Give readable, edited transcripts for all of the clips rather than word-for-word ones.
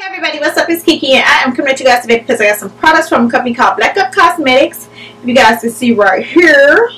Everybody, what's up? It's Kiki and I am coming at you guys today because I got some products from a company called BlackUp Cosmetics. You guys can see right here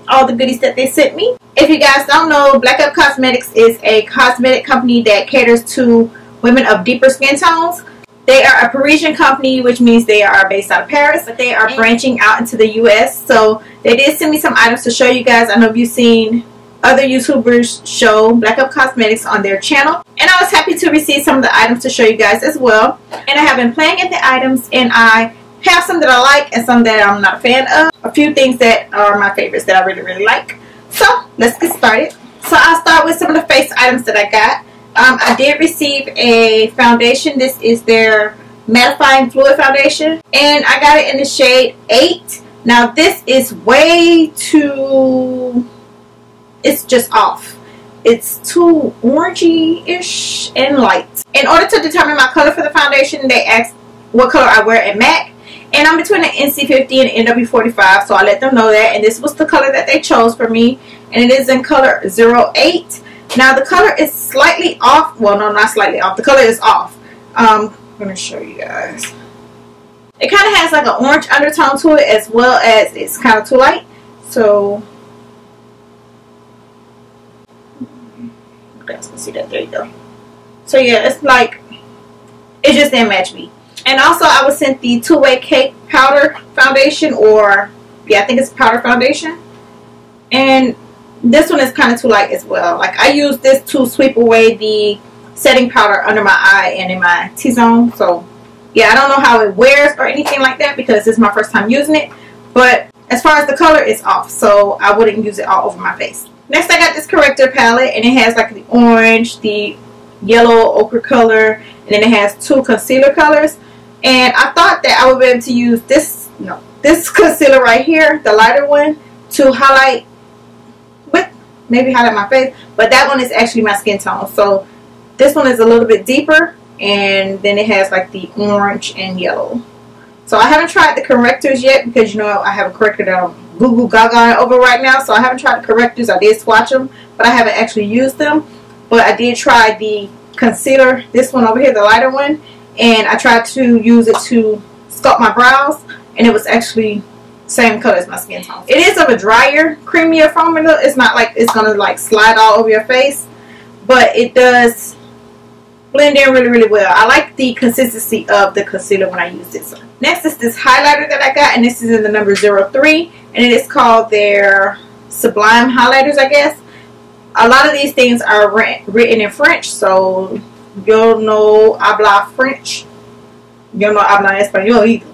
all the goodies that they sent me. If you guys don't know, BlackUp Cosmetics is a cosmetic company that caters to women of deeper skin tones. They are a Parisian company, which means they are based out of Paris, but they are branching out into the US. So they did send me some items to show you guys. I know you've seen other YouTubers show BlackUp Cosmetics on their channel, and I was happy to receive some of the items to show you guys as well. And I have been playing at the items, and I have some that I like and some that I'm not a fan of. A few things that are my favorites that I really like. So let's get started. So I'll start with some of the face items that I got. I did receive a foundation. This is their mattifying fluid foundation, and I got it in the shade 8. Now this is way too, it's just off. It's too orangey-ish and light. In order to determine my color for the foundation, they asked what color I wear in MAC. And I'm between an NC50 and NW45, so I let them know that. And this was the color that they chose for me. And it is in color 08. Now the color is slightly off. Well, no, not slightly off. The color is off. I'm going to show you guys. It kind of has like an orange undertone to it, as well as it's kind of too light. So you guys can see that. There you go. So yeah, it's like, it just didn't match me. And also I was sent the two-way cake powder foundation, or yeah, I think it's powder foundation. And this one is kind of too light as well. Like, I use this to sweep away the setting powder under my eye and in my T-zone. So yeah, I don't know how it wears or anything like that because this is my first time using it. But as far as the color, it's off, so I wouldn't use it all over my face. Next, I got this Corrector palette, and it has like the orange, the yellow ochre color, and then it has 2 concealer colors. And I thought that I would be able to use this, this concealer right here, the lighter one, to highlight, maybe highlight my face. But that one is actually my skin tone. So this one is a little bit deeper, and then it has like the orange and yellow. So I haven't tried the correctors yet because, you know, I have a corrector that I'm goo gaga over right now. So I haven't tried the correctors. I did swatch them, but I haven't actually used them. But I did try the concealer, this one over here, the lighter one. And I tried to use it to sculpt my brows, and it was actually same color as my skin tone. It is of a drier, creamier formula. It's not like it's gonna like slide all over your face, but it does blend in really well. I like the consistency of the concealer when I use this one. Next is this highlighter that I got, and this is in the number 03, and it is called their Sublime highlighters, I guess. A lot of these things are written in French, so yo no habla French. Yo no habla español either.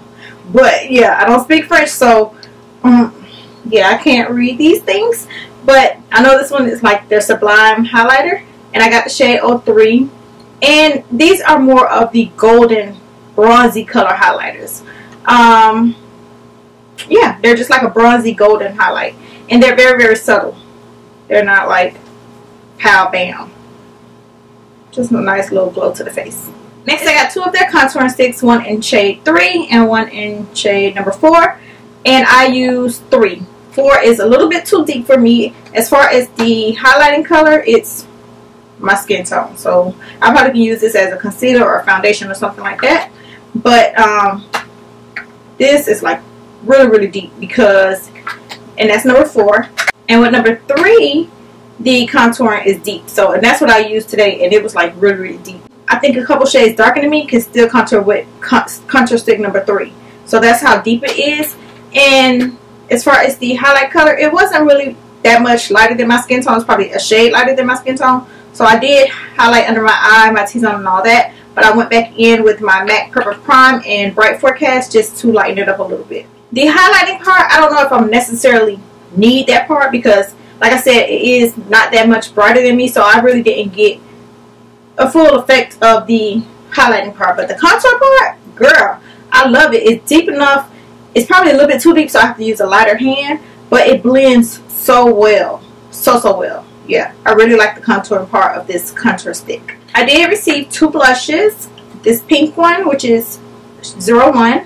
But yeah, I don't speak French, so yeah, I can't read these things. But I know this one is like their Sublime highlighter, and I got the shade 03. And these are more of the golden bronzy color highlighters. Yeah, they're just like a bronzy golden highlight, and they're very subtle. They're not like pow bam. Just a nice little glow to the face. Next, I got 2 of their contouring sticks, one in shade 3 and one in shade number 4. And I use 3. 4 is a little bit too deep for me. As far as the highlighting color, it's my skin tone. So I probably can use this as a concealer or a foundation or something like that. But this is like really deep because, and that's number 4. And with number 3, the contouring is deep, so, and that's what I used today, and it was like really deep. I think a couple shades darker than me can still contour with contour stick number 3. So that's how deep it is. And as far as the highlight color, it wasn't really that much lighter than my skin tone. It's probably a shade lighter than my skin tone. So I did highlight under my eye, my T-zone, and all that. But I went back in with my MAC Perfect Prime and Bright Forecast just to lighten it up a little bit. The highlighting part, I don't know if I'm necessarily need that part because, like I said, it is not that much brighter than me, so I really didn't get a full effect of the highlighting part. But the contour part, girl, I love it. It's deep enough. It's probably a little bit too deep, so I have to use a lighter hand, but it blends so well. So well. Yeah, I really like the contouring part of this contour stick. I did receive 2 blushes. This pink one, which is 01,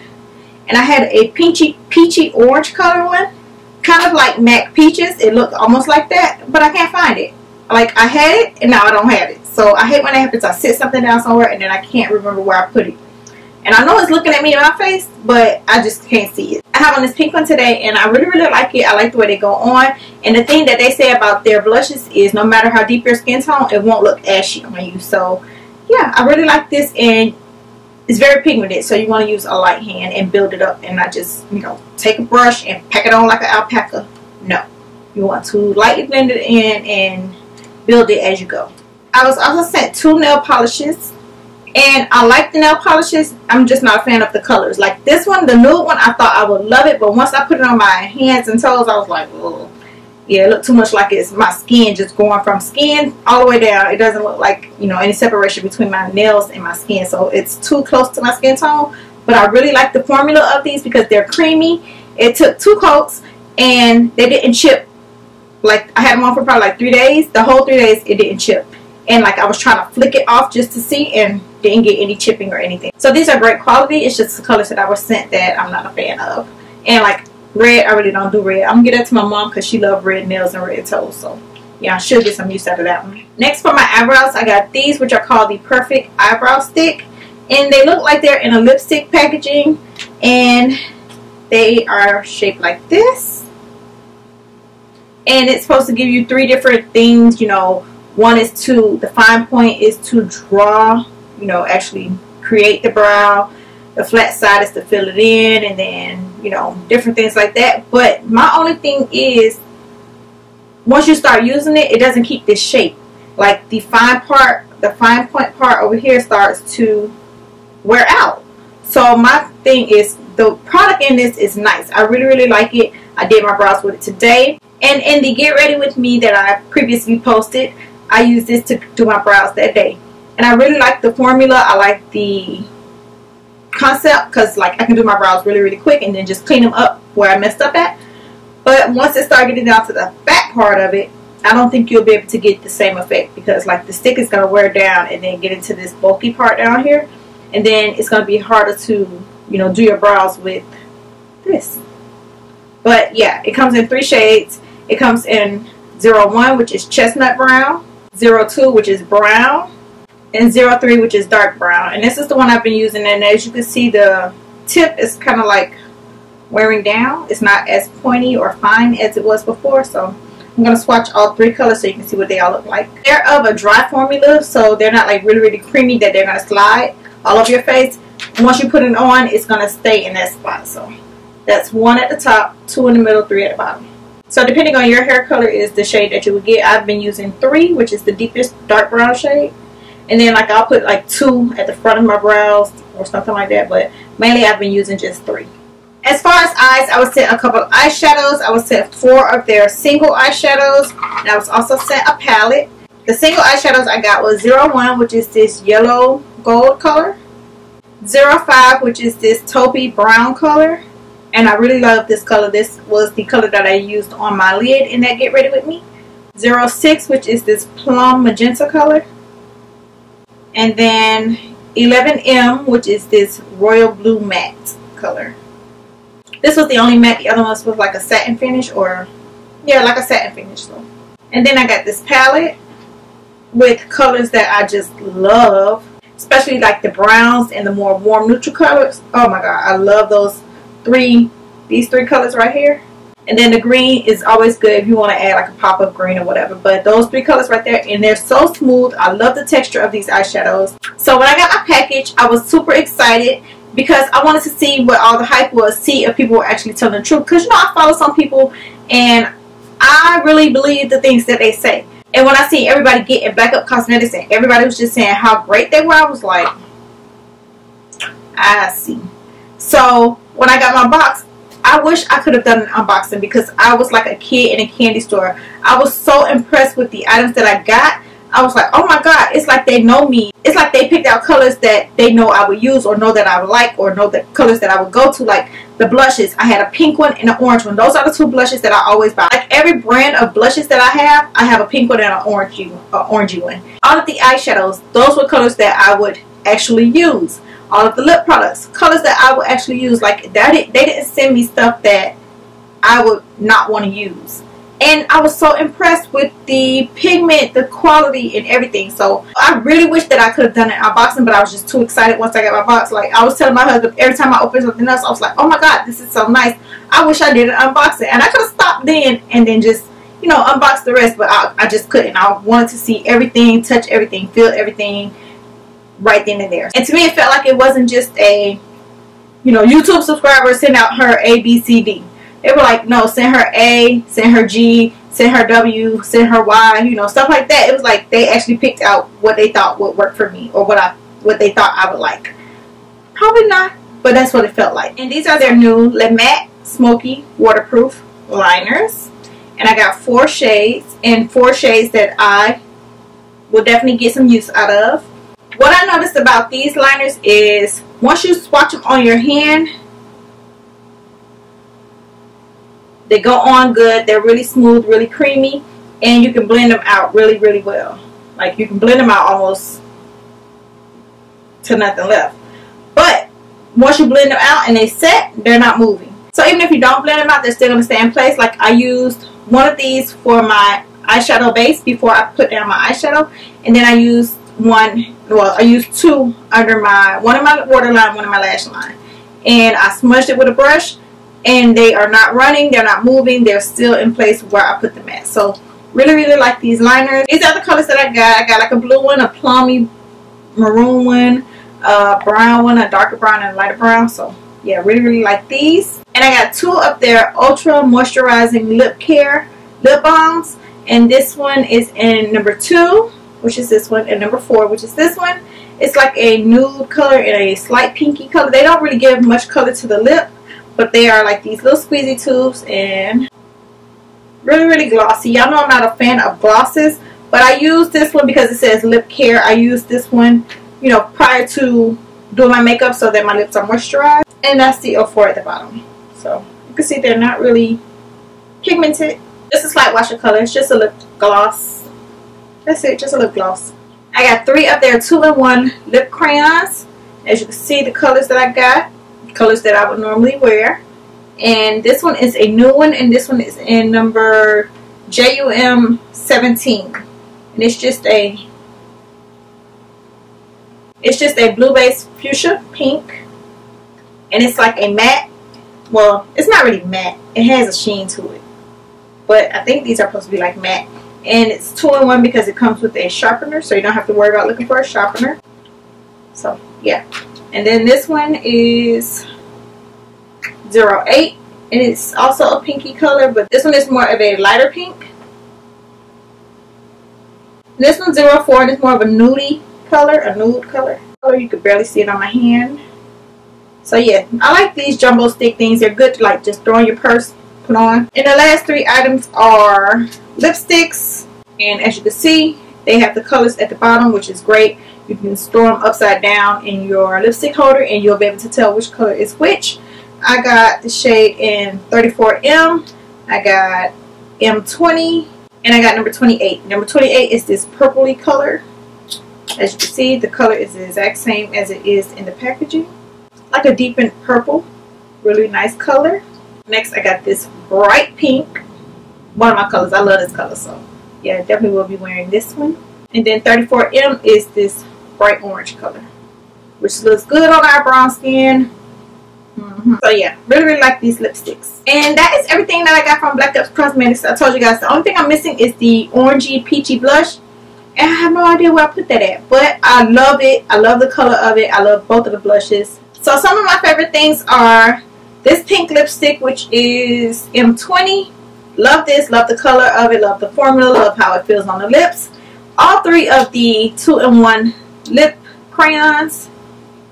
and I had a peachy orange color one. Kind of like MAC Peaches. It looked almost like that, but I can't find it. Like, I had it and now I don't have it. So I hate when that happens. I sit something down somewhere and then I can't remember where I put it. And I know it's looking at me in my face, but I just can't see it. I have on this pink one today, and I really, really like it. I like the way they go on. And the thing that they say about their blushes is no matter how deep your skin tone, it won't look ashy on you. So, yeah, I really like this, and it's very pigmented. So you want to use a light hand and build it up and not just, you know, take a brush and pack it on like an alpaca. No. You want to lightly blend it in and build it as you go. I was also sent 2 nail polishes. And I like the nail polishes. I'm just not a fan of the colors. Like this one, the nude one, I thought I would love it. But once I put it on my hands and toes, I was like, oh, yeah, it looked too much like it's my skin just going from skin all the way down. It doesn't look like, you know, any separation between my nails and my skin. So it's too close to my skin tone. But I really like the formula of these because they're creamy. It took 2 coats and they didn't chip. Like I had them on for probably like 3 days. The whole 3 days, it didn't chip. And like I was trying to flick it off just to see and didn't get any chipping or anything. So these are great quality. It's just the colors that I was sent that I'm not a fan of. And like red, I really don't do red. I'm gonna get that to my mom because she loves red nails and red toes. So yeah, I should get some use out of that one. Next for my eyebrows, I got these, which are called the Perfect Eyebrow Stick. And they look like they're in a lipstick packaging. And they are shaped like this. And it's supposed to give you 3 different things, you know. One is the fine point is to draw, you know, actually create the brow. The flat side is to fill it in, and then, you know, different things like that. But my only thing is, once you start using it, it doesn't keep this shape. Like the fine point part over here starts to wear out. So my thing is, the product in this is nice. I really, really like it. I did my brows with it today. And in the Get Ready With Me that I previously posted, I used this to do my brows that day. And I really like the formula. I like the concept because like I can do my brows really, really quick and then just clean them up where I messed up at. But once it starts getting down to the fat part of it, I don't think you'll be able to get the same effect because like the stick is going to wear down and then get into this bulky part down here. And then it's going to be harder to, you know, do your brows with this. But yeah, it comes in 3 shades. It comes in 01, which is chestnut brown, 02, which is brown, and 03, which is dark brown. And this is the one I've been using, and as you can see, the tip is kind of like wearing down. It's not as pointy or fine as it was before, so I'm going to swatch all 3 colors so you can see what they all look like. They're of a dry formula, so they're not like really, really creamy that they're going to slide all over your face. Once you put it on, it's going to stay in that spot. So that's 1 at the top, 2 in the middle, 3 at the bottom. So depending on your hair color is the shade that you would get. I've been using 3, which is the deepest dark brown shade. And then like I'll put like 2 at the front of my brows or something like that. But mainly I've been using just 3. As far as eyes, I was sent a couple of eyeshadows. I was sent 4 of their single eyeshadows. And I was also sent a palette. The single eyeshadows I got was 01, which is this yellow gold color. 05, which is this taupey brown color. And I really love this color. This was the color that I used on my lid in that Get Ready With Me. 06, which is this plum magenta color. And then 11M, which is this royal blue matte color. This was the only matte. The other ones was like a satin finish, or yeah, like a satin finish. So. And then I got this palette with colors that I just love. Especially like the browns and the more warm neutral colors. Oh my god, I love these 3 colors right here. And then the green is always good if you want to add like a pop of green or whatever. But those 3 colors right there, and they're so smooth. I love the texture of these eyeshadows. So when I got my package, I was super excited because I wanted to see what all the hype was, see if people were actually telling the truth. Because you know, I follow some people and I really believe the things that they say. And when I see everybody getting BlackUp cosmetics and everybody was just saying how great they were, I was like, I see. So when I got my box, I wish I could have done an unboxing because I was like a kid in a candy store. I was so impressed with the items that I got. I was like, oh my god, it's like they know me. It's like they picked out colors that they know I would use or know that I would like or know the colors that I would go to. Like the blushes, I had a pink one and an orange one. Those are the 2 blushes that I always buy. Like every brand of blushes that I have a pink one and an orangey one. All of the eyeshadows, those were colors that I would actually use. All of the lip products, colors that I would actually use. Like that, they didn't send me stuff that I would not want to use. And I was so impressed with the pigment, the quality, and everything. So I really wish that I could have done an unboxing, but I was just too excited once I got my box. Like, I was telling my husband every time I opened something else, I was like, oh my god, this is so nice. I wish I did an unboxing. And I could have stopped then and then just, you know, unbox the rest, but I just couldn't. I wanted to see everything, touch everything, feel everything right then and there. And to me, it felt like it wasn't just a, you know, YouTube subscriber send out her A, B, C, D. They were like, no, send her A, send her G, send her W, send her Y, you know, stuff like that. It was like they actually picked out what they thought would work for me, or what they thought I would like. Probably not, but that's what it felt like. And these are their new Le Matte Smoky Waterproof Liners. And I got 4 shades, and 4 shades that I will definitely get some use out of. What I noticed about these liners is once you swatch them on your hand, they go on good. They're really smooth, really creamy, and you can blend them out really, really well. Like, you can blend them out almost to nothing left. But once you blend them out and they set, they're not moving. So even if you don't blend them out, they're still going to stay in place. Like, I used one of these for my eyeshadow base before I put down my eyeshadow, and then I used I used 2 under one in my waterline, one in my lash line, and I smudged it with a brush. And they are not running, they're not moving, they're still in place where I put them at. So really, really like these liners. These are the colors that I got. I got like a blue one, a plummy maroon one, a brown one, a darker brown, and a lighter brown. So yeah, really, really like these. And I got 2 of their ultra moisturizing lip care lip balms. And this one is in number 2, which is this one, and number 4, which is this one. It's like a nude color and a slight pinky color. They don't really give much color to the lip, but they are like these little squeezy tubes and really, really glossy. Y'all know I'm not a fan of glosses, but I use this one because it says lip care. I use this one, you know, prior to doing my makeup so that my lips are moisturized. And that's the 04 at the bottom. So you can see they're not really pigmented. Just a slight wash of color. It's just a lip gloss. That's it, just a lip gloss. I got 3 of their 2-in-1 lip crayons. As you can see, the colors that I got, colors that I would normally wear. And this one is a new one, and this one is in number JUM 17, and it's just a blue base fuchsia pink, and it's like a matte. Well, it's not really matte, it has a sheen to it, but I think these are supposed to be like matte. And it's 2-in-1 because it comes with a sharpener, so you don't have to worry about looking for a sharpener. So yeah. And then this one is 08, and it's also a pinky color, but this one is more of a lighter pink. This one's 04, and it's more of a nudie color, a nude color. You could barely see it on my hand. So yeah, I like these jumbo stick things. They're good to like just throw in your purse, put on. And the last 3 items are lipsticks, and as you can see, they have the colors at the bottom, which is great. You can store them upside down in your lipstick holder, and you'll be able to tell which color is which. I got the shade in 34M, I got M20, and I got number 28. Number 28 is this purpley color. As you can see, the color is the exact same as it is in the packaging. Like a deepened purple. Really nice color. Next, I got this bright pink. One of my colors. I love this color, so yeah, definitely will be wearing this one. And then 34M is this bright orange color, which looks good on our brown skin. So yeah, really, really like these lipsticks. And that is everything that I got from BlackUp Cosmetics. I told you guys the only thing I'm missing is the orangey peachy blush, and I have no idea where I put that at, but I love it. I love the color of it. I love both of the blushes. So some of my favorite things are this pink lipstick, which is M20. Love this, love the color of it, love the formula, love how it feels on the lips. All 3 of the 2-in-1 lip crayons.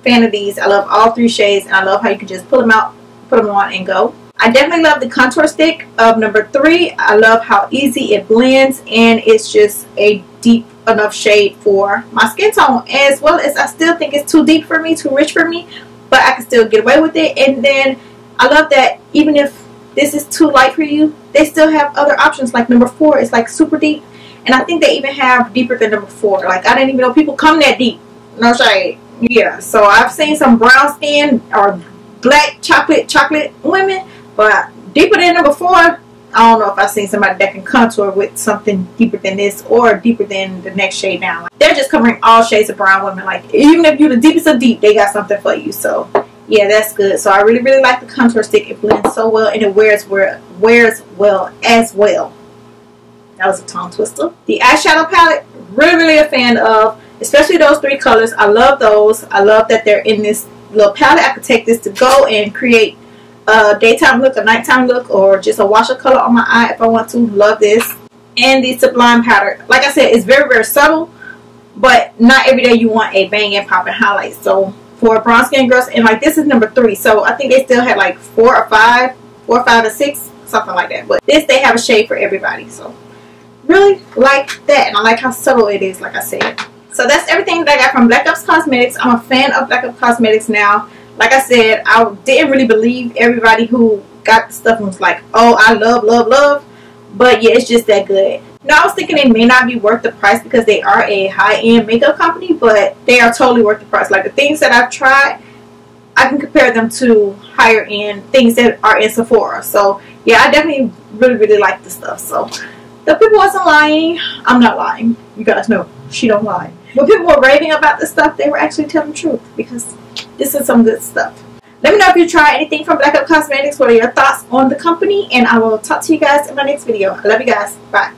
Fan of these. I love all 3 shades, and I love how you can just pull them out, put them on, and go. I definitely love the contour stick of number 3. I love how easy it blends, and it's just a deep enough shade for my skin tone, as well as I still think it's too deep for me, too rich for me, but I can still get away with it. And then I love that even if this is too light for you, they still have other options. Like number 4 is like super deep, and I think they even have deeper than number 4. Like, I didn't even know people come that deep. No shade. Yeah, so I've seen some brown skin or black chocolate women, but deeper than number 4, I don't know if I've seen somebody that can contour with something deeper than this or deeper than the next shade down. Like, they're just covering all shades of brown women. Like, even if you're the deepest of deep, they got something for you. So yeah, that's good. So I really, really like the contour stick. It blends so well, and it wears well as well. That was a tongue twister. The eyeshadow palette, really, really a fan of, especially those 3 colors. I love those. I love that they're in this little palette. I could take this to go and create a daytime look, a nighttime look, or just a wash of color on my eye if I want to. Love this. And the Sublime powder, like I said, it's very, very subtle, but not every day you want a bang and popping highlight. So for brown skin girls, and like this is number 3, so I think they still had like 4 or 5 or 5 or 6, something like that. But this, they have a shade for everybody. So really like that, and I like how subtle it is, like I said. So that's everything that I got from BlackUp Cosmetics. I'm a fan of BlackUp Cosmetics now. Like I said, I didn't really believe everybody who got the stuff and was like, oh, I love, love, love. But yeah, it's just that good. Now, I was thinking it may not be worth the price because they are a high-end makeup company, but they are totally worth the price. Like the things that I've tried, I can compare them to higher-end things that are in Sephora. So yeah, I definitely really, really like this stuff. So the people wasn't lying. I'm not lying. You guys know she don't lie. When people were raving about this stuff, they were actually telling the truth, because this is some good stuff. Let me know if you try anything from BlackUp Cosmetics. What are your thoughts on the company? And I will talk to you guys in my next video. I love you guys. Bye.